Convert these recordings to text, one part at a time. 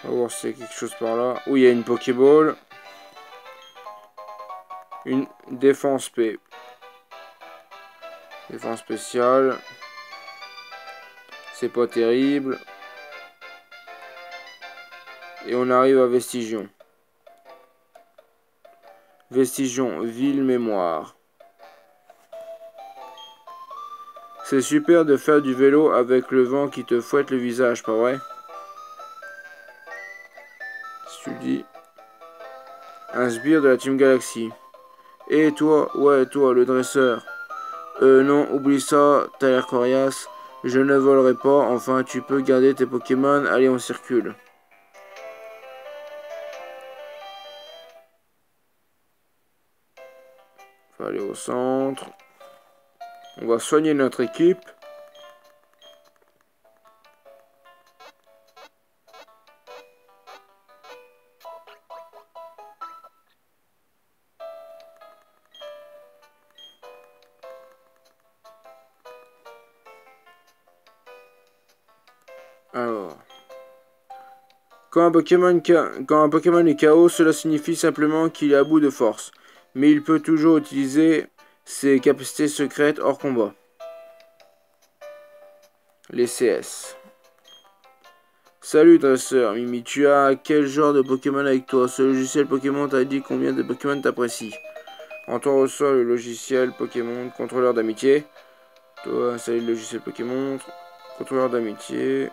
On va voir s'il y a quelque chose par là. Oui, il y a une Pokéball. Une défense P. Défense spéciale. C'est pas terrible. Et on arrive à Vestigion. Vestigion, ville mémoire. C'est super de faire du vélo avec le vent qui te fouette le visage, pas vrai? Si tu dis. Un sbire de la Team Galaxy. Et toi, ouais, toi, le dresseur. Non, oublie ça, t'as l'air coriace. Je ne volerai pas, enfin, tu peux garder tes Pokémon. Allez, on circule. On va aller au centre. On va soigner notre équipe. Alors. Quand un Pokémon est KO, cela signifie simplement qu'il est à bout de force. Mais il peut toujours utiliser ses capacités secrètes hors combat. Les CS. Salut dresseur, Mimi, tu as quel genre de Pokémon avec toi? Ce logiciel Pokémon t'a dit combien de Pokémon t'apprécie? Antoine reçoit le logiciel Pokémon contrôleur d'amitié. Toi, salut le logiciel Pokémon contrôleur d'amitié.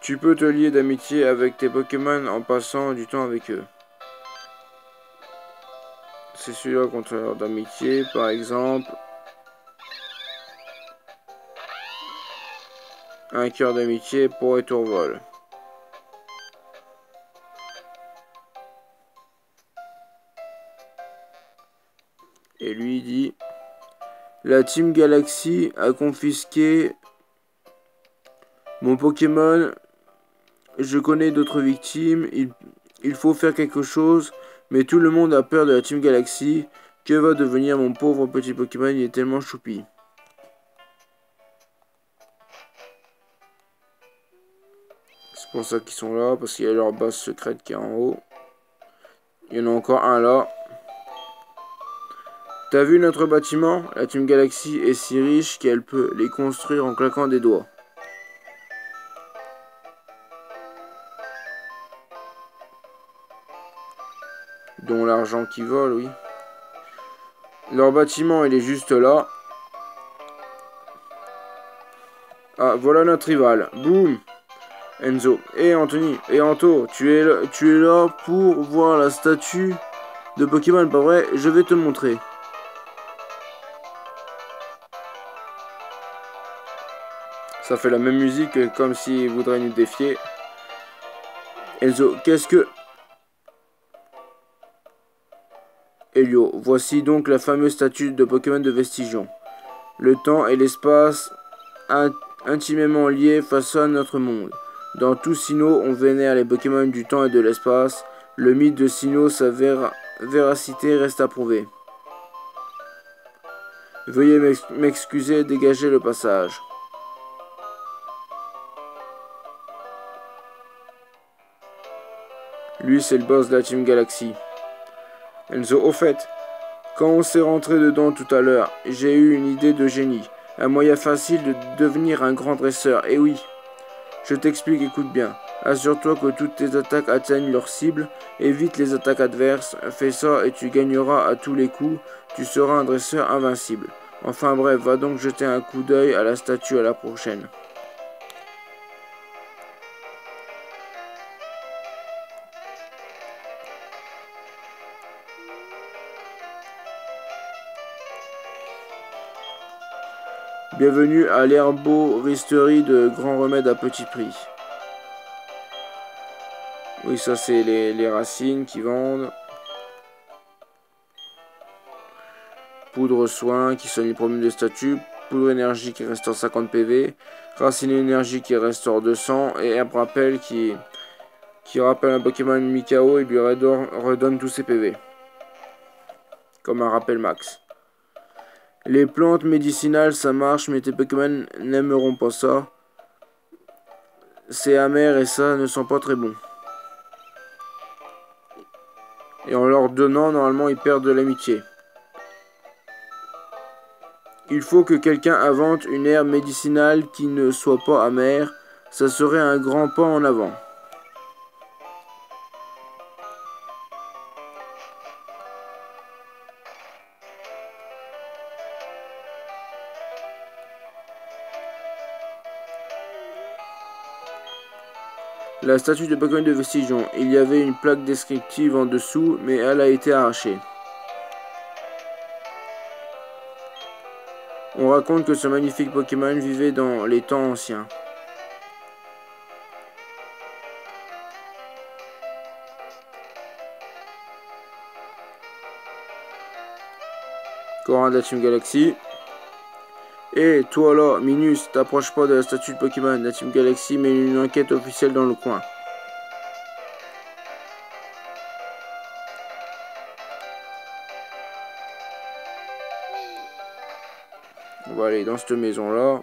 Tu peux te lier d'amitié avec tes Pokémon en passant du temps avec eux. C'est celui-là contrôleur d'amitié, par exemple. Un cœur d'amitié pour Étourvol. Et lui dit: la Team Galaxy a confisqué mon Pokémon. Je connais d'autres victimes. Il faut faire quelque chose. Mais tout le monde a peur de la Team Galaxy. Que va devenir mon pauvre petit Pokémon? Il est tellement choupi. C'est pour ça qu'ils sont là. Parce qu'il y a leur base secrète qui est en haut. Il y en a encore un là. T'as vu notre bâtiment? La Team Galaxy est si riche qu'elle peut les construire en claquant des doigts. Dont l'argent qui vole, oui. Leur bâtiment, il est juste là. Ah, voilà notre rival. Boum! Enzo. Et Anthony. Et Anto, tu es là pour voir la statue de Pokémon, pas vrai? Je vais te le montrer. Ça fait la même musique comme s'il voudrait nous défier. Enzo, qu'est-ce que... Elio, voici donc la fameuse statue de Pokémon de Vestigion. Le temps et l'espace intimement liés façonnent notre monde. Dans tout Sinnoh, on vénère les Pokémon du temps et de l'espace. Le mythe de Sinnoh, sa véracité reste à prouver. Veuillez m'excuser, dégagez le passage. Lui, c'est le boss de la Team Galaxy. Enzo, au fait, quand on s'est rentré dedans tout à l'heure, j'ai eu une idée de génie. Un moyen facile de devenir un grand dresseur. Et oui, je t'explique, écoute bien. Assure-toi que toutes tes attaques atteignent leur cible. Évite les attaques adverses. Fais ça et tu gagneras à tous les coups. Tu seras un dresseur invincible. Enfin bref, va donc jeter un coup d'œil à la statue à la prochaine. Bienvenue à l'herboristerie de Grand Remède à petit prix. Oui, ça c'est les racines qui vendent. Poudre soin qui soigne les problèmes de statut. Poudre énergie qui restaure 50 PV. Racine énergie qui restaure 200. Et herbe rappel qui rappelle un Pokémon mi-KO et lui redonne tous ses PV. Comme un rappel max. Les plantes médicinales ça marche mais tes Pokémon n'aimeront pas ça. c'est amer et ça ne sent pas très bon. Et en leur donnant, normalement, ils perdent de l'amitié. Il faut que quelqu'un invente une herbe médicinale qui ne soit pas amère. Ça serait un grand pas en avant. La statue de Pokémon de Vestigion. Il y avait une plaque descriptive en dessous, mais elle a été arrachée. On raconte que ce magnifique Pokémon vivait dans les temps anciens. Corin de la Team Galaxy. Et toi là, Minus, t'approches pas de la statue de Pokémon. La Team Galaxy met une enquête officielle dans le coin. On va aller dans cette maison là.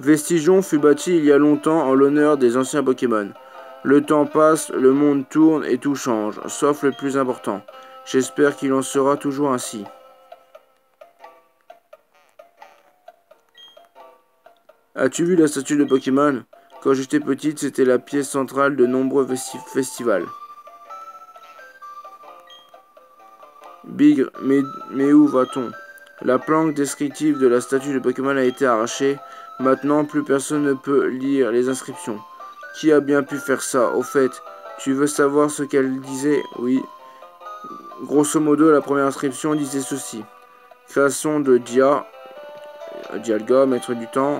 Vestigion fut bâti il y a longtemps en l'honneur des anciens Pokémon. Le temps passe, le monde tourne et tout change, sauf le plus important. J'espère qu'il en sera toujours ainsi. As-tu vu la statue de Pokémon? Quand j'étais petite, c'était la pièce centrale de nombreux festivals. Bigre, mais où va-t-on? La planque descriptive de la statue de Pokémon a été arrachée. Maintenant, plus personne ne peut lire les inscriptions. Qui a bien pu faire ça? Au fait, tu veux savoir ce qu'elle disait? Oui. Grosso modo, la première inscription disait ceci. Création de Dialga, maître du temps.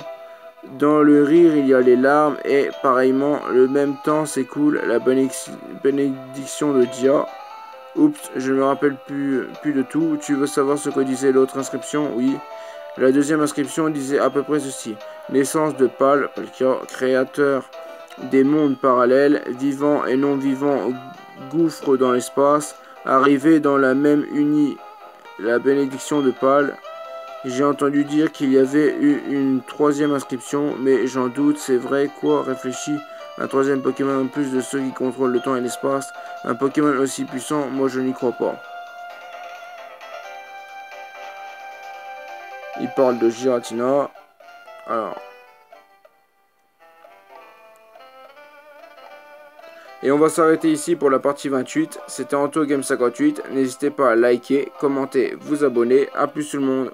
Dans le rire, il y a les larmes, et pareillement, le même temps s'écoule la bénédiction de Dia. Oups, je ne me rappelle plus de tout. Tu veux savoir ce que disait l'autre inscription? Oui. La deuxième inscription disait à peu près ceci. Naissance de Pal, créateur des mondes parallèles, vivants et non vivants, gouffre dans l'espace, arrivé dans la même unie, la bénédiction de Pal. J'ai entendu dire qu'il y avait eu une troisième inscription, mais j'en doute, c'est vrai, quoi, réfléchis. Un troisième Pokémon en plus de ceux qui contrôlent le temps et l'espace. Un Pokémon aussi puissant, moi je n'y crois pas. Il parle de Giratina. Alors. Et on va s'arrêter ici pour la partie 28. C'était Anto Game 58. N'hésitez pas à liker, commenter, vous abonner. A plus tout le monde.